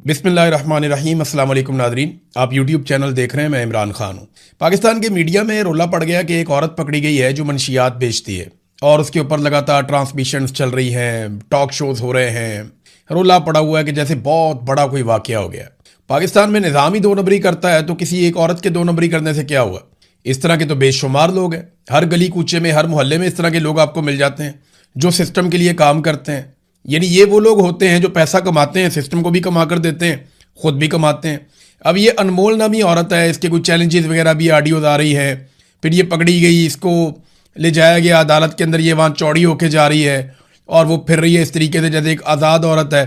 बिस्मिल्लाहिर्रहमानिर्रहीम। अस्सलाम वालेकुम नादरीन, आप यूट्यूब चैनल देख रहे हैं। मैं इमरान खान हूँ। पाकिस्तान के मीडिया में रोला पड़ गया कि एक औरत पकड़ी गई है जो मनशियात बेचती है और उसके ऊपर लगातार ट्रांसमिशंस चल रही हैं, टॉक शोज हो रहे हैं। रोला पड़ा हुआ है कि जैसे बहुत बड़ा कोई वाकया हो गया। पाकिस्तान में निज़ाम ही दो नंबरी करता है तो किसी एक औरत के दो नंबरी करने से क्या हुआ। इस तरह के तो बेशुमार लोग हैं। हर गली कूचे में, हर मोहल्ले में इस तरह के लोग आपको मिल जाते हैं जो सिस्टम के लिए काम करते हैं। यानी ये वो लोग होते हैं जो पैसा कमाते हैं, सिस्टम को भी कमा कर देते हैं, खुद भी कमाते हैं। अब ये अनमोल नामी औरत है, इसके कुछ चैलेंजेस वगैरह भी ऑडियोज आ रही है। फिर ये पकड़ी गई, इसको ले जाया गया अदालत के अंदर, ये वहाँ चौड़ी होके जा रही है और वो फिर रही है इस तरीके से जैसे एक आज़ाद औरत है।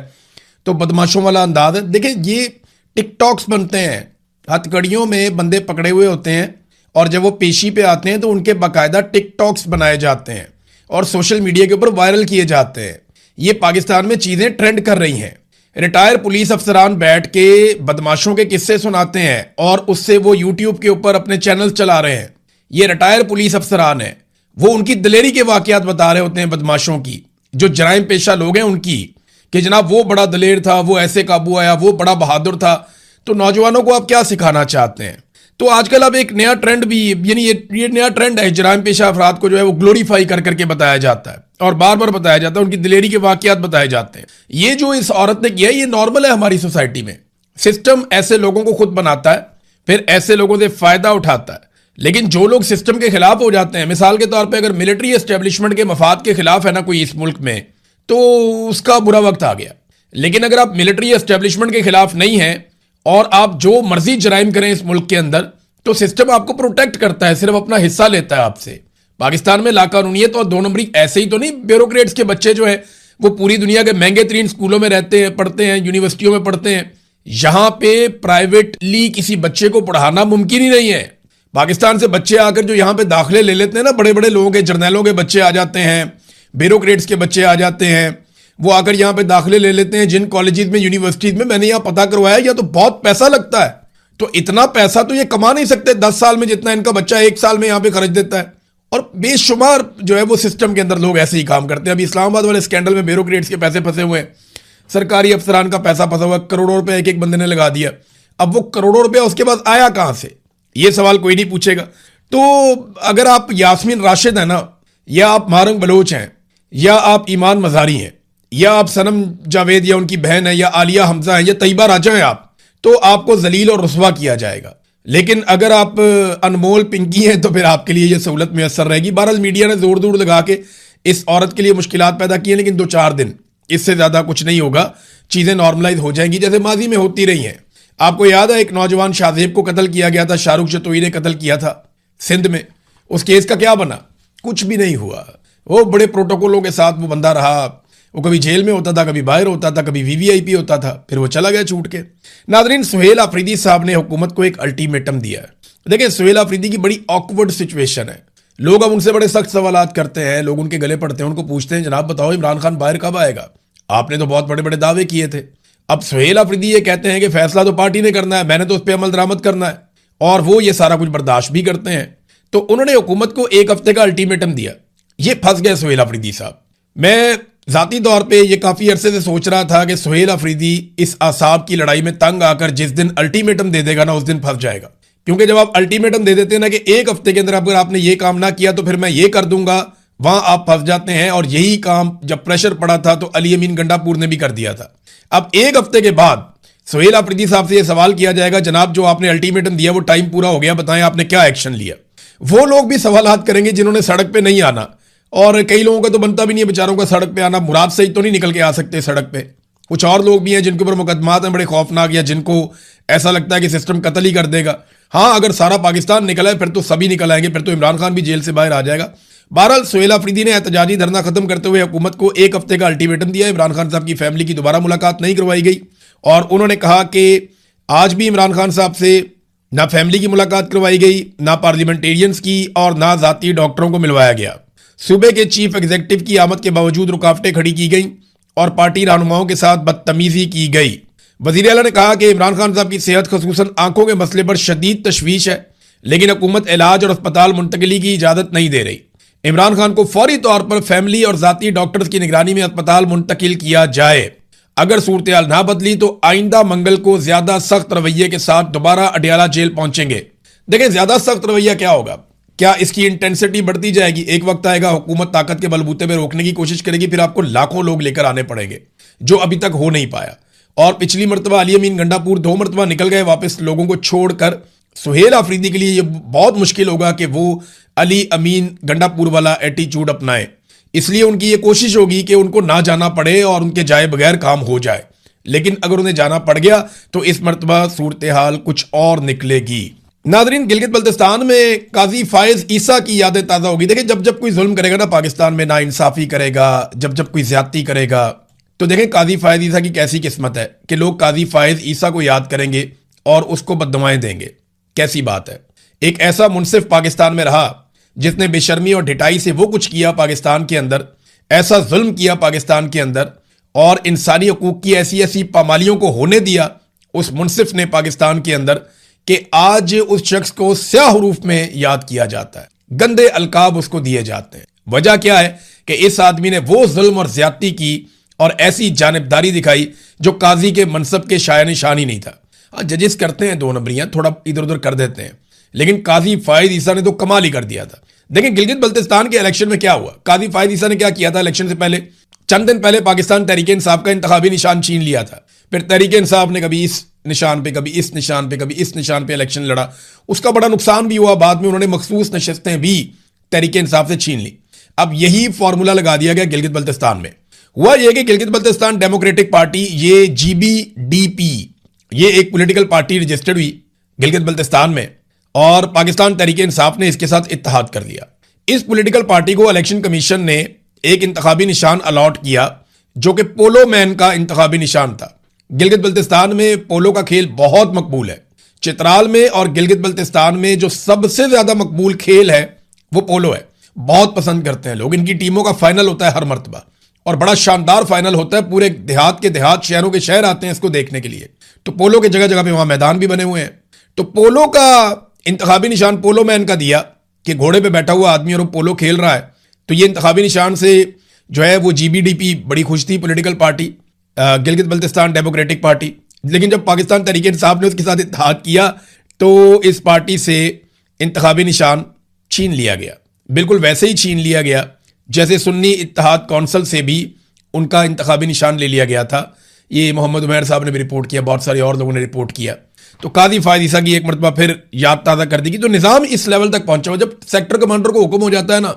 तो बदमाशों वाला अंदाज है। देखिए, ये टिकटॉक्स बनते हैं, हथकड़ियों में बंदे पकड़े हुए होते हैं और जब वो पेशी पे आते हैं तो उनके बाकायदा टिकटॉक्स बनाए जाते हैं और सोशल मीडिया के ऊपर वायरल किए जाते हैं। ये पाकिस्तान में चीज़ें ट्रेंड कर रही हैं। रिटायर पुलिस अफसरान बैठ के बदमाशों के किस्से सुनाते हैं और उससे वो यूट्यूब के ऊपर अपने चैनल चला रहे हैं। ये रिटायर पुलिस अफसरान हैं, वो उनकी दिलेरी के वाकयात बता रहे होते हैं बदमाशों की, जो जराइम पेशा लोग हैं उनकी, कि जनाब वो बड़ा दलेर था, वो ऐसे काबू आया, वो बड़ा बहादुर था। तो नौजवानों को आप क्या सिखाना चाहते हैं? तो आजकल अब एक नया ट्रेंड भी, यानी ये नया ट्रेंड है, जराइम पेशा अफराद को जो है वो ग्लोरीफाई कर करके बताया जाता है और बार बार बताया जाता है, उनकी दिलेरी के वाकयात बताए जाते हैं। ये जो इस औरत ने किया है ये नॉर्मल है हमारी सोसाइटी में। सिस्टम ऐसे लोगों को खुद बनाता है, फिर ऐसे लोगों से फायदा उठाता है। लेकिन जो लोग सिस्टम के खिलाफ हो जाते हैं, मिसाल के तौर पर अगर मिलिट्री एस्टेब्लिशमेंट के मफाद के खिलाफ है ना कोई इस मुल्क में, तो उसका बुरा वक्त आ गया। लेकिन अगर आप मिलिट्री एस्टेब्लिशमेंट के खिलाफ नहीं हैं और आप जो मर्जी जराइम करें इस मुल्क के अंदर, तो सिस्टम आपको प्रोटेक्ट करता है, सिर्फ अपना हिस्सा लेता है आपसे। पाकिस्तान में लाकानूनियत और दो नंबरी ऐसे ही तो नहीं। ब्यूरोक्रेट्स के बच्चे जो है वो पूरी दुनिया के महंगे तरीन स्कूलों में रहते हैं, पढ़ते हैं, यूनिवर्सिटियों में पढ़ते हैं। यहां पे प्राइवेटली किसी बच्चे को पढ़ाना मुमकिन ही नहीं है। पाकिस्तान से बच्चे आकर जो यहां पे दाखिले ले लेते हैं ना, बड़े बड़े लोगों के, जर्नैलों के बच्चे आ जाते हैं, ब्यूरोक्रेट्स के बच्चे आ जाते हैं, वो आकर यहां पे दाखिले ले लेते हैं जिन कॉलेजेस में, यूनिवर्सिटीज में। मैंने यहां पता करवाया, या तो बहुत पैसा लगता है। तो इतना पैसा तो ये कमा नहीं सकते 10 साल में जितना इनका बच्चा 1 साल में यहां पे खर्च देता है। और बेशुमार जो है वो सिस्टम के अंदर लोग ऐसे ही काम करते हैं। अभी इस्लामाबाद वाले स्कैंडल में ब्यूरोक्रेट्स के पैसे फंसे हुए हैं, सरकारी अफसरान का पैसा फंसा हुआ, करोड़ों रुपए एक एक बंदे ने लगा दिया। अब वो करोड़ों रुपया उसके पास आया कहां से, ये सवाल कोई नहीं पूछेगा। तो अगर आप यास्मीन राशिद है ना, या आप मारंग बलोच हैं, या आप ईमान मजारी हैं, या आप सनम जावेद या उनकी बहन है, या आलिया हमजा है, या तैयबा राजा है, आप तो आपको जलील और रुस्वा किया जाएगा। लेकिन अगर आप अनमोल पिंकी हैं तो फिर आपके लिए यह सहूलत मैसर रहेगी। बहरहाल मीडिया ने जोर दूर लगा के इस औरत के लिए मुश्किलात पैदा की हैं, लेकिन 2-4 दिन, इससे ज्यादा कुछ नहीं होगा। चीजें नॉर्मलाइज हो जाएंगी जैसे माजी में होती रही हैं। आपको याद है एक नौजवान शाहजेब को कत्ल किया गया था, शाहरुख जतोई ने कत्ल किया था सिंध में। उस केस का क्या बना? कुछ भी नहीं हुआ। वो बड़े प्रोटोकॉलों के साथ वो बंदा रहा। वो कभी जेल में होता था, कभी बाहर होता था, कभी वीवीआईपी होता था, फिर वो चला गया छूट के। नादरीन, सुहेल आफरीदी साहब ने हुकूमत को एक अल्टीमेटम दिया है। देखिए, सुहेल आफरीदी की बड़ी ऑकवर्ड सिचुएशन है। लोग अब उनसे बड़े सख्त सवालात करते हैं, लोग उनके गले पड़ते हैं, उनको पूछते हैं जनाब बताओ इमरान खान बाहर कब आएगा? आपने तो बहुत बड़े बड़े दावे किए थे। अब सुहेल आफरीदी ये कहते हैं कि फैसला तो पार्टी ने करना है, मैंने तो उस पर अमल दरामद करना है, और वो ये सारा कुछ बर्दाश्त भी करते हैं। तो उन्होंने हुकूमत को 1 हफ्ते का अल्टीमेटम दिया। ये फंस गए सुहेल आफरीदी साहब। मैं जाती तौर पे ये काफी अरसे से सोच रहा था कि सुहेल अफरीदी इस आसाब की लड़ाई में तंग आकर जिस दिन अल्टीमेटम दे देगा ना, उस दिन फंस जाएगा। क्योंकि जब आप अल्टीमेटम दे देते हैं ना कि 1 हफ्ते के अंदर अगर आपने ये काम ना किया तो फिर मैं ये कर दूंगा, वहां आप फंस जाते हैं। और यही काम जब प्रेशर पड़ा था तो अली अमीन गंडापुर ने भी कर दिया था। अब 1 हफ्ते के बाद सुहेल अफरीदी साहब से यह सवाल किया जाएगा, जनाब जो आपने अल्टीमेटम दिया वो टाइम पूरा हो गया, बताएं आपने क्या एक्शन लिया। वो लोग भी सवालात करेंगे जिन्होंने सड़क पे नहीं आना, और कई लोगों का तो बनता भी नहीं है बेचारों का सड़क पे आना। मुराद से ही तो नहीं निकल के आ सकते सड़क पे। कुछ और लोग भी हैं जिनके ऊपर मुकदमात हैं बड़े खौफनाक, या जिनको ऐसा लगता है कि सिस्टम कत्ल ही कर देगा। हाँ, अगर सारा पाकिस्तान निकला है फिर तो सभी निकल आएंगे, फिर तो इमरान खान भी जेल से बाहर आ जाएगा। बहरहाल सुहेल अफरीदी ने एहतजाजी धरना खत्म करते हुए हुकूमत को 1 हफ्ते का अल्टीमेटम दिया। इमरान खान साहब की फैमिली की दोबारा मुलाकात नहीं करवाई गई और उन्होंने कहा कि आज भी इमरान खान साहब से ना फैमिली की मुलाकात करवाई गई, ना पार्लियामेंटेरियंस की, और ना जाती डॉक्टरों को मिलवाया गया। सूबे के चीफ एग्जीक्यूटिव की आमद के बावजूद रुकावटें खड़ी की गई और पार्टी रहनुमाओं के साथ बदतमीजी की गई। वजीर आला ने कहा कि इमरान खान साहब की सेहत, खसूसन आंखों के मसले पर शदीद तशवीश है, लेकिन हुकूमत इलाज और अस्पताल मुंतकिली की इजाजत नहीं दे रही। इमरान खान को फौरी तौर पर फैमिली और जाती डॉक्टर्स की निगरानी में अस्पताल मुंतकिल किया जाए। अगर सूरत हाल ना बदली तो आइंदा मंगल को ज्यादा सख्त रवैये के साथ दोबारा अडयाला जेल पहुंचेंगे। देखें, ज्यादा सख्त रवैया क्या होगा, क्या इसकी इंटेंसिटी बढ़ती जाएगी? एक वक्त आएगा हुकूमत ताकत के बलबूते पे रोकने की कोशिश करेगी, फिर आपको लाखों लोग लेकर आने पड़ेंगे, जो अभी तक हो नहीं पाया। और पिछली मरतबा अली अमीन गंडापुर 2 मरतबा निकल गए वापस लोगों को छोड़कर। सुहेल आफरीदी के लिए ये बहुत मुश्किल होगा कि वो अली अमीन गंडापुर वाला एटीट्यूड अपनाए, इसलिए उनकी ये कोशिश होगी कि उनको ना जाना पड़े और उनके जाए बगैर काम हो जाए। लेकिन अगर उन्हें जाना पड़ गया तो इस मरतबा सूरत हाल कुछ और निकलेगी। नादरीन, गिलगित बल्तिस्तान में काजी फायज ईसा की यादें ताज़ा होगी। देखिए, जब जब कोई जुल्म करेगा ना पाकिस्तान में, ना इंसाफी करेगा, जब जब कोई ज्यादती करेगा, तो देखें काजी फायज ईसा की कैसी किस्मत है कि लोग काजी फायज ईसा को याद करेंगे और उसको बददुआएं देंगे। कैसी बात है, एक ऐसा मुनसिफ पाकिस्तान में रहा जिसने बेशर्मी और ढिठाई से वो कुछ किया पाकिस्तान के अंदर, ऐसा जुल्म किया पाकिस्तान के अंदर और इंसानी हकूक की ऐसी ऐसी पामालियों को होने दिया उस मुनसिफ ने पाकिस्तान के अंदर कि आज उस शख्स को स्याह हरूफ में याद किया जाता है, गंदे अलकाब उसको दिए जाते हैं। वजह क्या है कि इस आदमी ने वो जुल्म और ज्यादती की और ऐसी जानिबदारी दिखाई जो काजी के मनसब के शाया निशान ही नहीं था। हाँ, जजेस करते हैं 2 नंबरियां, थोड़ा इधर उधर कर देते हैं, लेकिन काजी फायज ईसा ने तो कमाल ही कर दिया था। देखें, गिलगित बल्तिस्तान के इलेक्शन में क्या हुआ, काजी फायज ईसा ने क्या किया था इलेक्शन से पहले, चंद दिन पहले पाकिस्तान तहरीक इंसाफ का इंतखाबी निशान छीन लिया था। फिर तहरीक इंसाफ ने कभी इस निशान पे, कभी इस निशान पे, कभी इस निशान पे इलेक्शन लड़ा, उसका बड़ा नुकसान भी हुआ। बाद में उन्होंने मखसूस नशस्तें भी तहरीक इंसाफ से छीन ली। अब यही फॉर्मूला लगा दिया गया गिलगित बल्तिस्तान में। हुआ यह कि गिलगित बल्तिस्तान डेमोक्रेटिक पार्टी, ये GBDP, ये एक पॉलिटिकल पार्टी रजिस्टर्ड हुई गिलगित बल्तिस्तान में और पाकिस्तान तहरीक इंसाफ ने इसके साथ इत्तेहाद कर दिया। इस पॉलिटिकल पार्टी को इलेक्शन कमीशन ने एक इंतखाबी निशान अलॉट किया जो कि पोलो मैन का इंतखाबी निशान था। गिलगित बल्तिस्तान में पोलो का खेल बहुत मकबूल है। चित्राल में और गिलगित बल्तिस्तान में जो सबसे ज्यादा मकबूल खेल है वो पोलो है, बहुत पसंद करते हैं लोग। इनकी टीमों का फाइनल होता है हर मरतबा और बड़ा शानदार फाइनल होता है, पूरे देहात के देहात, शहरों के शहर आते हैं इसको देखने के लिए। तो पोलो के जगह जगह पे वहां मैदान भी बने हुए हैं। तो पोलो का इंतखाबी निशान पोलो मैन का दिया कि घोड़े पे बैठा हुआ आदमी और वो पोलो खेल रहा है। तो ये इंतखाबी निशान से जो है वो GBDP बड़ी खुश थी, political party, Gilgit Baltistan democratic party. लेकिन जब पाकिस्तान तहरीक इंसाफ ने उसके साथ इत्तेहाद किया तो इस पार्टी से इंतखाबी निशान छीन लिया गया, बिल्कुल वैसे ही छीन लिया गया जैसे सुन्नी इत्तेहाद कौंसिल से भी उनका इंतखाबी निशान ले लिया गया था। ये मोहम्मद उमैर साहब ने भी रिपोर्ट किया, बहुत सारे और लोगों ने रिपोर्ट किया। तो काजी फायज ईसा की एक मरतबा फिर याद ताज़ा कर दी कि तो निज़ाम इस लेवल तक पहुंचा हुआ, जब सेक्टर कमांडर को हुक्म हो जाता है ना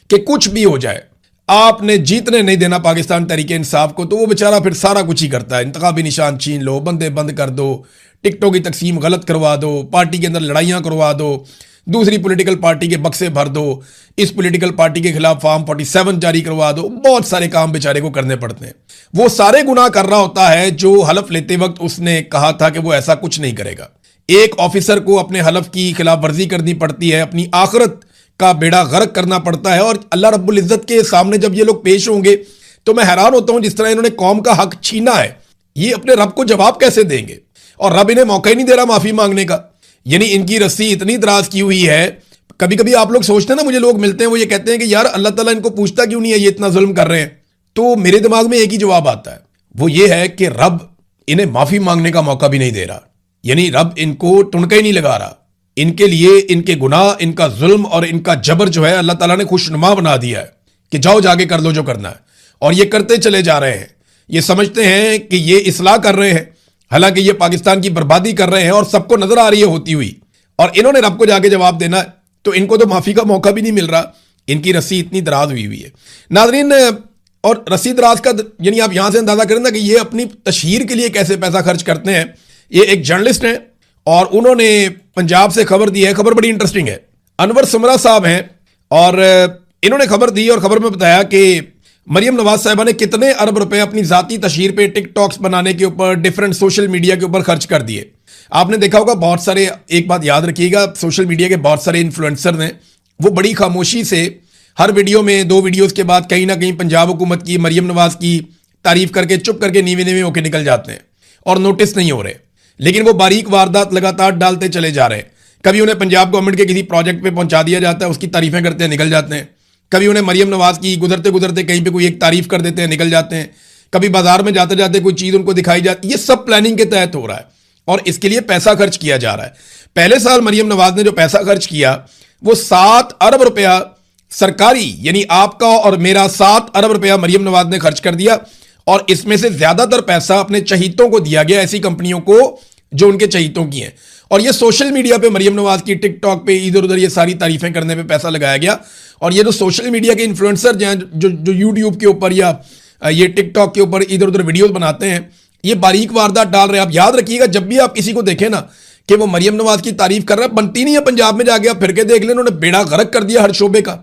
कि कुछ भी हो जाए आपने जीतने नहीं देना पाकिस्तान तहरीक इंसाफ को, तो वो बेचारा फिर सारा कुछ ही करता है। इंतखाबी निशान छीन लो, बंदे बंद कर दो, टिकटों की तकसीम गलत करवा दो, पार्टी के अंदर लड़ाइयां करवा दो, दूसरी पॉलिटिकल पार्टी के बक्से भर दो, इस पॉलिटिकल पार्टी के खिलाफ फॉर्म 47 जारी करवा दो। बहुत सारे काम बेचारे को करने पड़ते हैं। वो सारे गुनाह कर रहा होता है जो हलफ लेते वक्त उसने कहा था कि वो ऐसा कुछ नहीं करेगा। एक ऑफिसर को अपने हलफ की खिलाफ वर्जी करनी पड़ती है, अपनी आखिरत का बेड़ा गर्क करना पड़ता है। और अल्लाह रब्बुल इज्जत के सामने जब ये लोग पेश होंगे तो मैं हैरान होता हूं, जिस तरह इन्होंने कौम का हक छीना है, ये अपने रब को जवाब कैसे देंगे? और रब इन्हें मौका ही नहीं दे रहा माफी मांगने का। यानी इनकी रस्सी इतनी दराज की हुई है। कभी कभी आप लोग सोचते हैं ना, मुझे लोग मिलते हैं वो ये कहते हैं कि यार अल्लाह ताला इनको पूछता क्यों नहीं है, ये इतना जुल्म कर रहे हैं। तो मेरे दिमाग में एक ही जवाब आता है, वो ये है कि रब इन्हें माफी मांगने का मौका भी नहीं दे रहा। यानी रब इनको टुनका ही नहीं लगा रहा। इनके लिए इनके गुनाह, इनका जुल्म और इनका जबर जो है अल्लाह ताला ने खुशनुमा बना दिया है कि जाओ जाके कर लो जो करना है। और ये करते चले जा रहे हैं। ये समझते हैं कि ये इस्लाह कर रहे हैं, हालांकि ये पाकिस्तान की बर्बादी कर रहे हैं और सबको नजर आ रही है होती हुई। और इन्होंने रब को जाके जवाब देना है, तो इनको तो माफी का मौका भी नहीं मिल रहा। इनकी रस्सी इतनी दराज हुई है नाज़रीन। और रस्सी दराज का यानी आप यहां से अंदाजा करें ना कि ये अपनी तशहीर के लिए कैसे पैसा खर्च करते हैं। ये एक जर्नलिस्ट हैं और उन्होंने पंजाब से खबर दी है। खबर बड़ी इंटरेस्टिंग है। अनवर समरा साहब हैं और इन्होंने खबर दी और खबर में बताया कि मरियम नवाज साहिबा ने कितने अरब रुपए अपनी जाती तशहीर पे, टिकटॉक्स बनाने के ऊपर, डिफरेंट सोशल मीडिया के ऊपर खर्च कर दिए। आपने देखा होगा बहुत सारे, एक बात याद रखिएगा, सोशल मीडिया के बहुत सारे इन्फ्लुएंसर ने वो बड़ी खामोशी से हर वीडियो में, 2 वीडियोस के बाद कहीं ना कहीं पंजाब हुकूमत की, मरियम नवाज की तारीफ करके चुप करके नीवे नीवे होकर निकल जाते हैं और नोटिस नहीं हो रहे। लेकिन वो बारीक वारदात लगातार डालते चले जा रहे हैं। कभी उन्हें पंजाब गवर्नमेंट के किसी प्रोजेक्ट पे पहुंचा दिया जाता है, उसकी तारीफें करते हैं, निकल जाते हैं। कभी उन्हें मरियम नवाज की गुजरते गुजरते कहीं पे कोई एक तारीफ कर देते हैं, निकल जाते हैं। कभी बाजार में जाते जाते कोई चीज उनको दिखाई जाती, ये सब प्लानिंग के तहत हो रहा है और इसके लिए पैसा खर्च किया जा रहा है। पहले साल मरियम नवाज ने जो पैसा खर्च किया वो 7 अरब रुपया सरकारी, यानी आपका और मेरा 7 अरब रुपया मरियम नवाज ने खर्च कर दिया और इसमें से ज्यादातर पैसा अपने चहीतों को दिया गया, ऐसी कंपनियों को जो उनके चहीतों की हैं। और ये सोशल मीडिया पे मरियम नवाज की टिकटॉक पे इधर उधर ये सारी तारीफें करने पे पैसा लगाया गया। और ये जो सोशल मीडिया के इन्फ्लुएंसर जो यूट्यूब के ऊपर या ये टिकटॉक के ऊपर इधर उधर वीडियोस बनाते हैं, ये बारीक वारदात डाल रहे हैं। आप याद रखिएगा, जब भी आप किसी को देखें ना कि वो मरियम नवाज की तारीफ कर रहा है, बनती नहीं है। पंजाब में जाके आप फिर के देख लें, उन्होंने बेड़ा गर्क कर दिया हर शोबे का।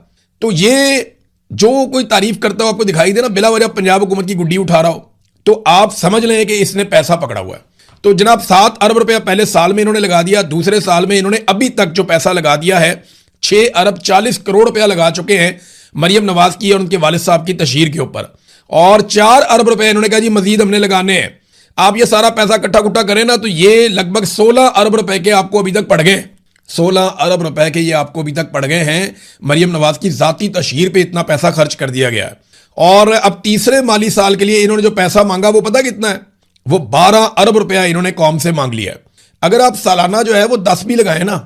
तो ये जो कोई तारीफ करता हो आपको दिखाई दे ना, बिला वजह पंजाब हुकूमत की गुड्डी उठा रहा हो, तो आप समझ लें कि इसने पैसा पकड़ा हुआ है। तो जनाब 7 अरब रुपया पहले साल में इन्होंने लगा दिया, दूसरे साल में इन्होंने अभी तक जो पैसा लगा दिया है 6 अरब 40 करोड़ रुपया लगा चुके हैं मरियम नवाज की और उनके वालिद साहब की तशहीर के ऊपर। और 4 अरब रुपए इन्होंने कहा जी मजीद हमने लगाने हैं। आप ये सारा पैसा इकट्ठा कुट्ठा करें ना, तो ये लगभग 16 अरब रुपए के आपको अभी तक पड़ गए। 16 अरब रुपए के ये आपको अभी तक पड़ गए हैं। मरियम नवाज की जाती तशहीर पे इतना पैसा खर्च कर दिया गया है। और अब तीसरे माली साल के लिए इन्होंने जो पैसा मांगा वो पता कितना है? वो 12 अरब रुपया इन्होंने कौम से मांग लिया है। अगर आप सालाना जो है वो 10 भी लगाए ना,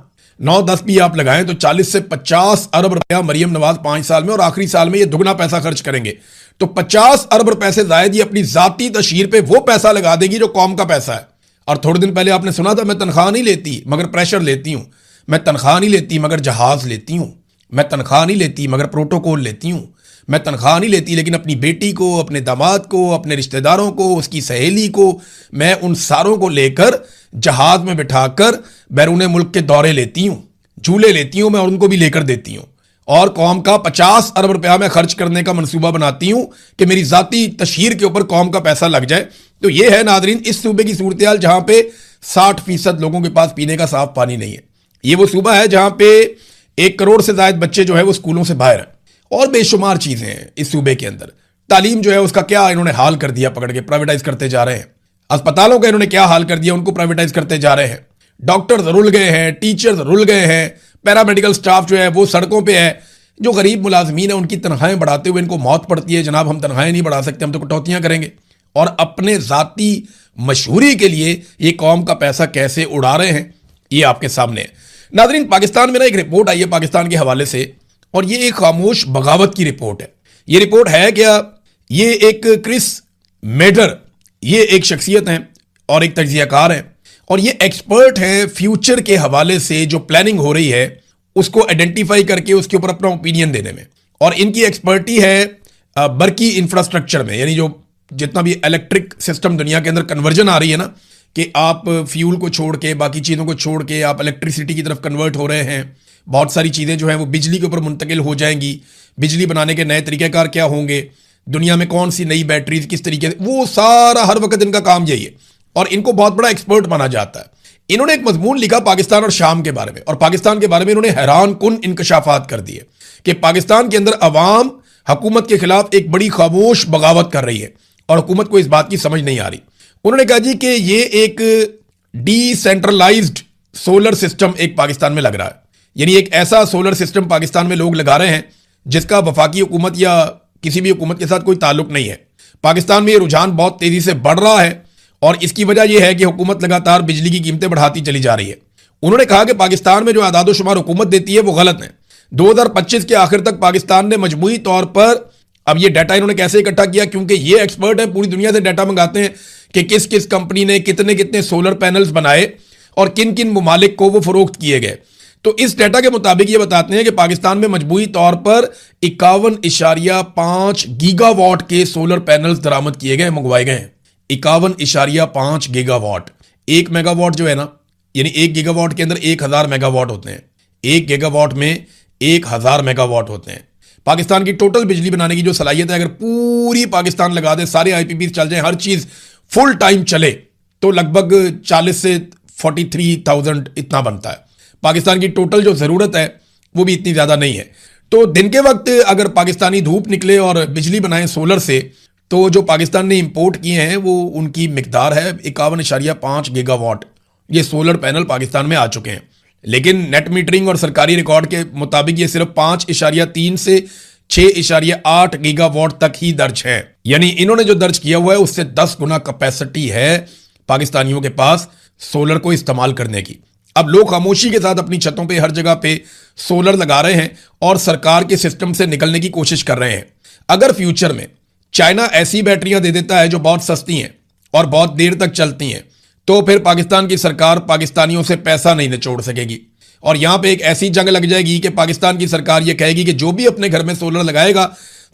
9-10 भी आप लगाएं, तो 40 से 50 अरब रुपया मरियम नवाज 5 साल में, और आखिरी साल में ये दुगना पैसा खर्च करेंगे। तो 50 अरब रुपए से जायद ये अपनी जाती तशहीर पे वो पैसा लगा देगी जो कौम का पैसा है। और थोड़े दिन पहले आपने सुना था, मैं तनख्वाह नहीं लेती मगर प्रेशर लेती हूं, मैं तनख्वाह नहीं लेती मगर जहाज लेती हूं, मैं तनख्वाह नहीं लेती मगर प्रोटोकॉल लेती हूं, मैं तनख्वाह नहीं लेती लेकिन अपनी बेटी को, अपने दामाद को, अपने रिश्तेदारों को, उसकी सहेली को, मैं उन सारों को लेकर जहाज में बिठाकर बैरून मुल्क के दौरे लेती हूं, झूले लेती हूं मैं और उनको भी लेकर देती हूं। और कौम का 50 अरब रुपया मैं खर्च करने का मंसूबा बनाती हूं कि मेरी जाती तशहीर के ऊपर कौम का पैसा लग जाए। तो ये है नादरीन इस सूबे की सूरत हाल, जहां पे 60% लोगों के पास पीने का साफ पानी नहीं है। ये वो सूबा है जहां पे 1 करोड़ से ज्यादा बच्चे जो है वो स्कूलों से बाहर हैं, और बेशुमार चीजें हैं इस सूबे के अंदर। तालीम जो है उसका क्या इन्होंने हाल कर दिया, पकड़ के प्राइवेटाइज करते जा रहे हैं। अस्पतालों का इन्होंने क्या हाल कर दिया, उनको प्राइवेटाइज करते जा रहे हैं। डॉक्टर्स रुल गए हैं, टीचर्स रुल गए हैं, पैरामेडिकल स्टाफ जो है वो सड़कों पे है। जो गरीब मुलाजमीन है उनकी तनख्वाहें बढ़ाते हुए इनको मौत पड़ती है, जनाब हम तनख्वाहें नहीं बढ़ा सकते, हम तो कटौतियां करेंगे। और अपने जाती मशहूरी के लिए ये कौम का पैसा कैसे उड़ा रहे हैं, ये आपके सामने है। नाज़रीन, पाकिस्तान में ना एक रिपोर्ट आई है पाकिस्तान के हवाले से, और ये एक खामोश बगावत की रिपोर्ट है। ये रिपोर्ट है क्या? ये एक क्रिस मेडर, ये एक शख्सियत हैं और एक तज्जियाकार हैं, और ये एक्सपर्ट हैं फ्यूचर के हवाले से जो प्लानिंग हो रही है उसको आइडेंटिफाई करके उसके ऊपर अपना ओपिनियन देने में। और इनकी एक्सपर्टी है बरकी इंफ्रास्ट्रक्चर में, यानी जो जितना भी इलेक्ट्रिक सिस्टम दुनिया के अंदर कन्वर्जन आ रही है ना, कि आप फ्यूल को छोड़ के, बाकी चीज़ों को छोड़ के आप इलेक्ट्रिसिटी की तरफ कन्वर्ट हो रहे हैं। बहुत सारी चीज़ें जो हैं वो बिजली के ऊपर मुंतकिल हो जाएंगी। बिजली बनाने के नए तरीक़ेकार क्या होंगे, दुनिया में कौन सी नई बैटरीज किस तरीके से, वो सारा हर वक्त इनका काम यही है और इनको बहुत बड़ा एक्सपर्ट माना जाता है। इन्होंने एक मजमून लिखा पाकिस्तान और शाम के बारे में, और पाकिस्तान के बारे में इन्होंने हैरान कुन इंकशाफात कर दिए कि पाकिस्तान के अंदर अवाम हुकूमत के खिलाफ एक बड़ी खामोश बगावत कर रही है और हुकूमत को इस बात की समझ नहीं आ रही। उन्होंने कहा जी कि ये एक डिसेंट्रलाइज्ड सोलर सिस्टम एक पाकिस्तान में लग रहा है, यानी एक ऐसा सोलर सिस्टम पाकिस्तान में लोग लगा रहे हैं जिसका वफाकी हुकूमत या किसी भी हुकूमत के साथ कोई ताल्लुक नहीं है। पाकिस्तान में ये रुझान बहुत तेजी से बढ़ रहा है और इसकी वजह यह है कि हुकूमत लगातार बिजली की कीमतें बढ़ाती चली जा रही है। उन्होंने कहा कि पाकिस्तान में जो आदादो शुमार हुकूमत देती है वो गलत है। 2025 के आखिर तक पाकिस्तान ने मजमूई तौर पर, अब ये डाटा इन्होंने कैसे इकट्ठा किया, क्योंकि ये एक्सपर्ट हैं, पूरी दुनिया से डाटा मंगाते हैं कि किस किस कंपनी ने कितने कितने सोलर पैनल्स बनाए और किन किन ममालिक को वो फरोख्त किए गए। तो इस डाटा के मुताबिक ये बताते हैं कि पाकिस्तान में मजमूई तौर पर 51.5 गीगावाट के सोलर पैनल्स दरामद किए गए, मंगवाए गए हैं। 51.5 गीगावाट। 1 मेगावाट जो है ना, यानी 1 गीगावाट के अंदर 1000 मेगावाट होते हैं। 1 गीगावाट में 1000 मेगावाट होते हैं। पाकिस्तान की टोटल बिजली बनाने की जो सलाहियत है, अगर पूरी पाकिस्तान लगा दे, सारे आईपीपी चल जाए, हर चीज फुल टाइम चले, तो लगभग 40 से 43,000 इतना बनता है। पाकिस्तान की टोटल जो जरूरत है वो भी इतनी ज्यादा नहीं है। तो दिन के वक्त अगर पाकिस्तानी धूप निकले और बिजली बनाए सोलर से, तो जो पाकिस्तान ने इंपोर्ट किए हैं वो उनकी मिकदार है 51.5 गीगावाट। ये सोलर पैनल पाकिस्तान में आ चुके हैं, लेकिन नेट मीटरिंग और सरकारी रिकॉर्ड के मुताबिक ये सिर्फ 5.3 से 6.8 गीगावाट तक ही दर्ज है। यानी इन्होंने जो दर्ज किया हुआ है उससे 10 गुना कैपेसिटी है पाकिस्तानियों के पास सोलर को इस्तेमाल करने की। अब लोग खामोशी के साथ अपनी छतों पे हर जगह पे सोलर लगा रहे हैं और सरकार के सिस्टम से निकलने की कोशिश कर रहे हैं। अगर फ्यूचर में चाइना ऐसी बैटरियां दे देता है जो बहुत सस्ती हैं और बहुत देर तक चलती हैं, तो फिर पाकिस्तान की सरकार पाकिस्तानियों से पैसा नहीं निचोड़ सकेगी और यहां पे एक ऐसी जंग लग जाएगी कि पाकिस्तान की सरकार यह कहेगी कि जो भी अपने घर में सोलर लगाएगा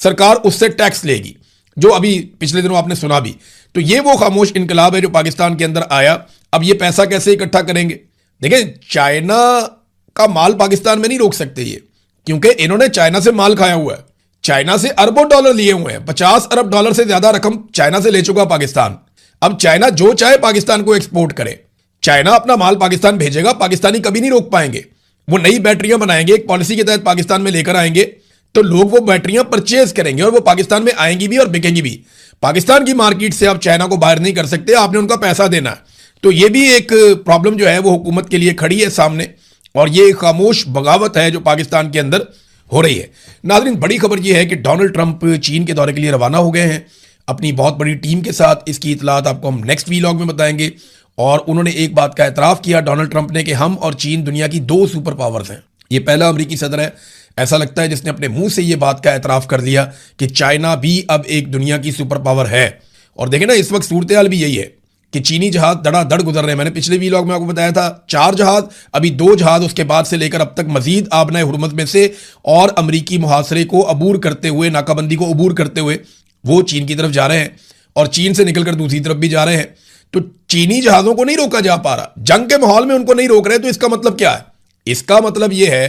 सरकार उससे टैक्स लेगी, जो अभी पिछले दिनों आपने सुना भी। तो ये वो खामोश इनकलाब है जो पाकिस्तान के अंदर आया। अब ये पैसा कैसे इकट्ठा करेंगे? देखिए, चाइना का माल पाकिस्तान में नहीं रोक सकते ये, क्योंकि इन्होंने चाइना से माल खाया हुआ है। चाइना से अरबों डॉलर लिए हुए हैं, 50 अरब डॉलर से ज्यादा रकम चाइना से ले चुका पाकिस्तान। अब चाइना जो चाहे पाकिस्तान को एक्सपोर्ट करे, चाइना अपना माल पाकिस्तान भेजेगा, पाकिस्तानी कभी नहीं रोक पाएंगे। वो नई बैटरियां बनाएंगे, एक पॉलिसी के तहत पाकिस्तान में लेकर आएंगे, तो लोग वो बैटरियां परचेज करेंगे और वो पाकिस्तान में आएंगी भी और बिकेंगी भी। पाकिस्तान की मार्केट से आप चाइना को बाहर नहीं कर सकते, आपने उनका पैसा देना है। तो ये भी एक प्रॉब्लम जो है वो हुकूमत के लिए खड़ी है सामने, और ये खामोश बगावत है जो पाकिस्तान के अंदर हो रही है। नाज़रीन, बड़ी खबर ये है कि डोनाल्ड ट्रंप चीन के दौरे के लिए रवाना हो गए हैं अपनी बहुत बड़ी टीम के साथ। इसकी इतलात आपको हम नेक्स्ट वीलॉग में बताएंगे। और उन्होंने एक बात का एतराफ़ किया डोनाल्ड ट्रंप ने कि हम और चीन दुनिया की 2 सुपर पावर्स हैं। ये पहला अमेरिकी सदर है, ऐसा लगता है, जिसने अपने मुंह से ये बात का एतराफ़ कर लिया कि चाइना भी अब एक दुनिया की सुपर पावर है। और देखें ना, इस वक्त सूरत हाल भी यही है कि चीनी जहाज धड़ाधड़ गुजर रहे हैं। मैंने पिछले वीलॉग में आपको बताया था 4 जहाज, अभी 2 जहाज उसके बाद से लेकर अब तक मजीद आबनाए हुर्मुज़ में से और अमरीकी मुहासरे को अबूर करते हुए, नाकाबंदी को अबूर करते हुए वो चीन की तरफ जा रहे हैं और चीन से निकलकर दूसरी तरफ भी जा रहे हैं। तो चीनी जहाजों को नहीं रोका जा पा रहा, जंग के माहौल में उनको नहीं रोक रहे। तो इसका मतलब क्या है? इसका मतलब यह है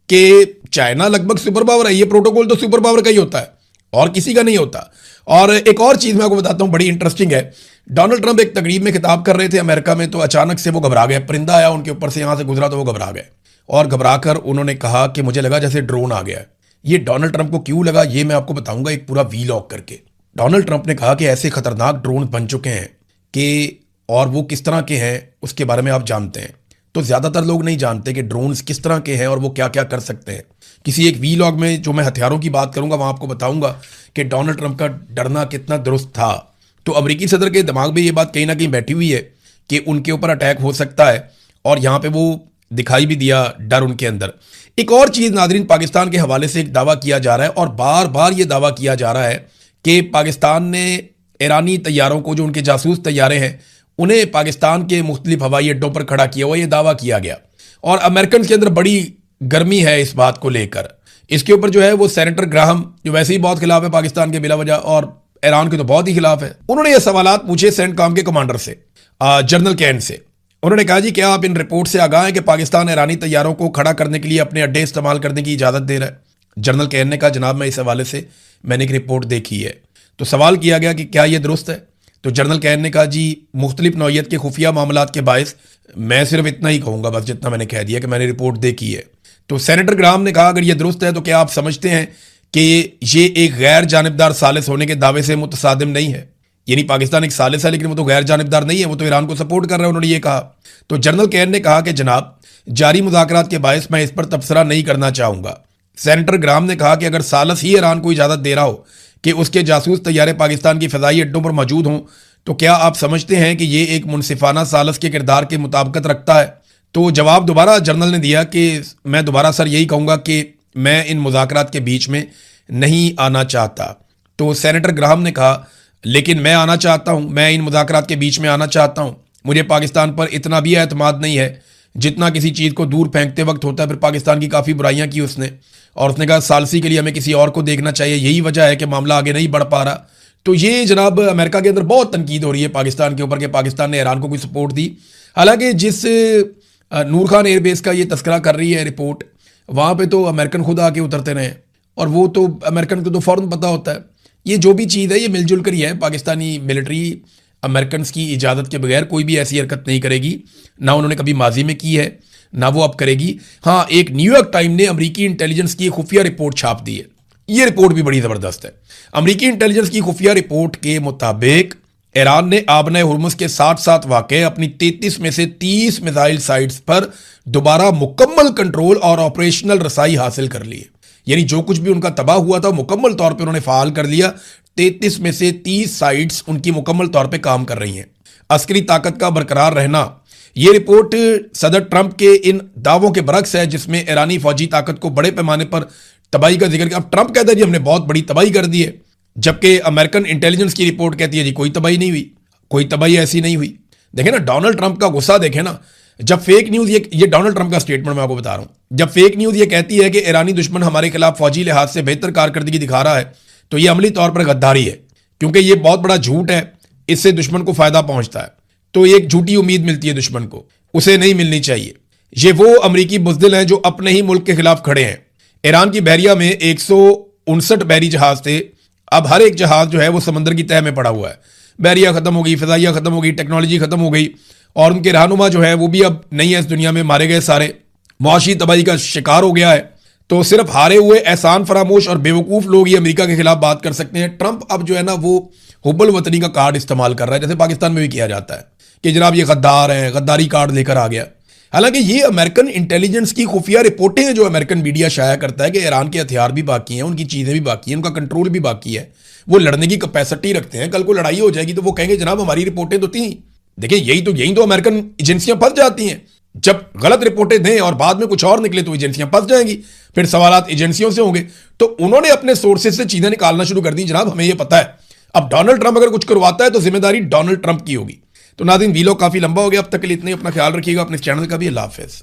कि चाइना लगभग सुपर पावर है। ये प्रोटोकॉल तो सुपर पावर का ही होता है और किसी का नहीं होता। और एक और चीज मैं आपको बताता हूं, बड़ी इंटरेस्टिंग है। डोनाल्ड ट्रंप एक तकरीब में खिताब कर रहे थे अमेरिका में, तो अचानक से वो घबरा गए। परिंदा आया उनके ऊपर से, यहां से गुजरा तो वो घबरा गए और घबराकर उन्होंने कहा कि मुझे लगा जैसे ड्रोन आ गया है। ये डोनाल्ड ट्रंप को क्यों लगा, ये मैं आपको बताऊंगा एक पूरा वीलॉग करके। डोनाल्ड ट्रंप ने कहा कि ऐसे खतरनाक ड्रोन बन चुके हैं कि, और वो किस तरह के हैं उसके बारे में आप जानते हैं। तो ज्यादातर लोग नहीं जानते कि ड्रोन्स किस तरह के हैं और वो क्या क्या कर सकते हैं। किसी एक वीलॉग में जो मैं हथियारों की बात करूंगा वहां आपको बताऊंगा कि डोनाल्ड ट्रंप का डरना कितना दुरुस्त था। तो अमेरिकी सदर के दिमाग में ये बात कहीं ना कहीं बैठी हुई है कि उनके ऊपर अटैक हो सकता है, और यहां पे वो दिखाई भी दिया डर उनके अंदर। एक और चीज नाजरीन, पाकिस्तान के हवाले से एक दावा किया जा रहा है और बार बार ये दावा किया जा रहा है कि पाकिस्तान ने ईरानी तैयारों को, जो उनके जासूस तैयारे हैं, उन्हें पाकिस्तान के मुख्तलिफ हवाई अड्डों पर खड़ा किया हुआ, ये दावा किया गया। और अमेरिकन के अंदर बड़ी गर्मी है इस बात को लेकर। इसके ऊपर जो है वो सेनेटर ग्राहम, जो वैसे ही बहुत खिलाफ है पाकिस्तान के बिला वजह और ईरान के तो बहुत ही खिलाफ है, उन्होंने ये सवालात पूछे सेंटकॉम के कमांडर से, जनरल कैन से। उन्होंने कहा जी, क्या आप इन रिपोर्ट से आगाह हैं कि पाकिस्तान ईरानी तैयारों को खड़ा करने के लिए अपने अड्डे इस्तेमाल करने की इजाजत दे रहा है? जनरल कैन ने कहा, जनाब मैं इस हवाले से मैंने एक रिपोर्ट देखी है। तो सवाल किया गया कि क्या यह दुरुस्त है? तो जनरल कैन ने कहा, जी मुख्तलिफ नौयत के खुफिया मामलात के बायस मैं सिर्फ इतना ही कहूंगा, बस जितना मैंने कह दिया कि मैंने रिपोर्ट देखी है। तो सेनेटर ग्राहम ने कहा, अगर यह दुरुस्त है तो क्या आप समझते हैं कि ये एक गैर जानिबदार सालिस होने के दावे से मुतसादिम नहीं है? यानी पाकिस्तान एक सालिस है लेकिन वो तो गैर जानिबदार नहीं है, वो तो ईरान को सपोर्ट कर रहा है, उन्होंने ये कहा। तो जनरल कैन ने कहा कि जनाब, जारी मुज़ाकरात के बायस मैं इस पर तबसरा नहीं करना चाहूंगा। सेनेटर ग्राहम ने कहा कि अगर सालिस ही ईरान को इजाज़त दे रहा हो कि उसके जासूस तैयारे पाकिस्तान की फ़िज़ाई अड्डों पर मौजूद हों, तो क्या आप समझते हैं कि ये एक मुनसिफाना सालिस के किरदार के मुताबिकत रखता है? तो जवाब दोबारा जनरल ने दिया कि मैं दोबारा सर यही कहूँगा कि मैं इन मुज़ाकरात के बीच में नहीं आना चाहता। तो सेनेटर ग्राहम ने कहा, लेकिन मैं आना चाहता हूँ, मैं इन मुज़ाकरात के बीच में आना चाहता हूँ। मुझे पाकिस्तान पर इतना भी एतमाद नहीं है जितना किसी चीज़ को दूर फेंकते वक्त होता है। फिर पाकिस्तान की काफ़ी बुराइयाँ की उसने, और उसने कहा सालसी के लिए हमें किसी और को देखना चाहिए, यही वजह है कि मामला आगे नहीं बढ़ पा रहा। तो ये जनाब अमेरिका के अंदर बहुत तनकीद हो रही है पाकिस्तान के ऊपर कि पाकिस्तान ने ईरान को कोई सपोर्ट दी। हालांकि जिस नूर खान एयरबेस का ये तस्करा कर रही है रिपोर्ट, वहाँ पे तो अमेरिकन खुद आके उतरते रहे, और वो तो अमेरिकन को तो फ़ौरन पता होता है ये जो भी चीज़ है ये मिलजुल कर ही है। पाकिस्तानी मिलिट्री अमेरिकन की इजाज़त के बगैर कोई भी ऐसी हरकत नहीं करेगी, ना उन्होंने कभी माजी में की है, ना वो अब करेगी। हाँ, एक न्यूयॉर्क टाइम ने अमेरिकी इंटेलिजेंस की खुफिया रिपोर्ट छाप दी है। ये रिपोर्ट भी बड़ी ज़बरदस्त है। अमेरिकी इंटेलिजेंस की खुफिया रिपोर्ट के मुताबिक ईरान ने आबनाए हुर्मुज़ के साथ साथ वाक़े अपनी 33 में से 30 मिसाइल साइट्स पर दोबारा मुकम्मल कंट्रोल और ऑपरेशनल रसाई हासिल कर ली है। यानी जो कुछ भी उनका तबाह हुआ था मुकम्मल तौर पे उन्होंने फ़ाल कर लिया। 33 में से 30 साइट्स उनकी मुकम्मल तौर पे काम कर रही हैं। अस्करी ताकत का बरकरार रहना, ये रिपोर्ट सदर ट्रंप के इन दावों के बरक्स है जिसमें ईरानी फौजी ताकत को बड़े पैमाने पर तबाही का जिक्र किया। अब ट्रंप कहता है जी हमने बहुत बड़ी तबाही कर दी है, जबकि अमेरिकन इंटेलिजेंस की रिपोर्ट कहती है जी कोई तबाही नहीं हुई, कोई तबाही ऐसी नहीं हुई। देखें ना डोनाल्ड ट्रंप का गुस्सा, देखें ना, जब फेक न्यूज़, ये डोनाल्ड ट्रंप का स्टेटमेंट मैं आपको बता रहा हूं, जब फेक न्यूज़ ये कहती है कि ईरानी दुश्मन हमारे खिलाफ फौजी लिहाज से बेहतर कारकर्दगी दिखा रहा है, तो ये अमली तौर पर गद्दारी है, क्योंकि ये बहुत बड़ा झूठ है, इससे दुश्मन को फायदा पहुंचता है। तो एक झूठी उम्मीद मिलती है दुश्मन को, उसे नहीं मिलनी चाहिए। ये वो अमरीकी बुज़दिल हैं जो अपने ही मुल्क के खिलाफ खड़े हैं। ईरान की बहरिया में 159 बहरी जहाज थे, अब हर एक जहाज जो है वो समंदर की तह में पड़ा हुआ है। बहरिया खत्म हो गई, फिजाइया खत्म हो गई, टेक्नोलॉजी खत्म हो गई, और उनके रहनुमा जो है वो भी अब नहीं है इस दुनिया में, मारे गए सारे, मुआशी तबाही का शिकार हो गया है। तो सिर्फ हारे हुए एहसान फरामोश और बेवकूफ़ लोग ही अमेरिका के खिलाफ बात कर सकते हैं। ट्रंप अब जो है ना वो हुब्बुल वतनी का कार्ड इस्तेमाल कर रहा है, जैसे पाकिस्तान में भी किया जाता है कि जनाब ये गद्दार हैं, गद्दारी कार्ड लेकर आ गया। हालांकि ये अमेरिकन इंटेलिजेंस की खुफिया रिपोर्टें हैं जो अमेरिकन मीडिया शाया करता है कि ईरान के हथियार भी बाकी हैं, उनकी चीज़ें भी बाकी हैं, उनका कंट्रोल भी बाकी है, वो लड़ने की कैपेसिटी रखते हैं। कल को लड़ाई हो जाएगी तो वो कहेंगे जनाब हमारी रिपोर्टें तो थी। देखिए यही तो अमेरिकन एजेंसियां फंस जाती हैं, जब गलत रिपोर्टें दें और बाद में कुछ और निकले तो एजेंसियां फंस जाएंगी, फिर सवालात एजेंसियों से होंगे। तो उन्होंने अपने सोर्सेज से चीजें निकालना शुरू कर दी, जनाब हमें ये पता है। अब डोनाल्ड ट्रंप अगर कुछ करवाता है तो जिम्मेदारी डोनाल्ड ट्रंप की होगी। तो नाज़रीन वीडियो काफी लंबा हो गया, अब तक के लिए इतना ही। अपना ख्याल रखिएगा, अपने चैनल का भी। अल्लाह हाफिज़।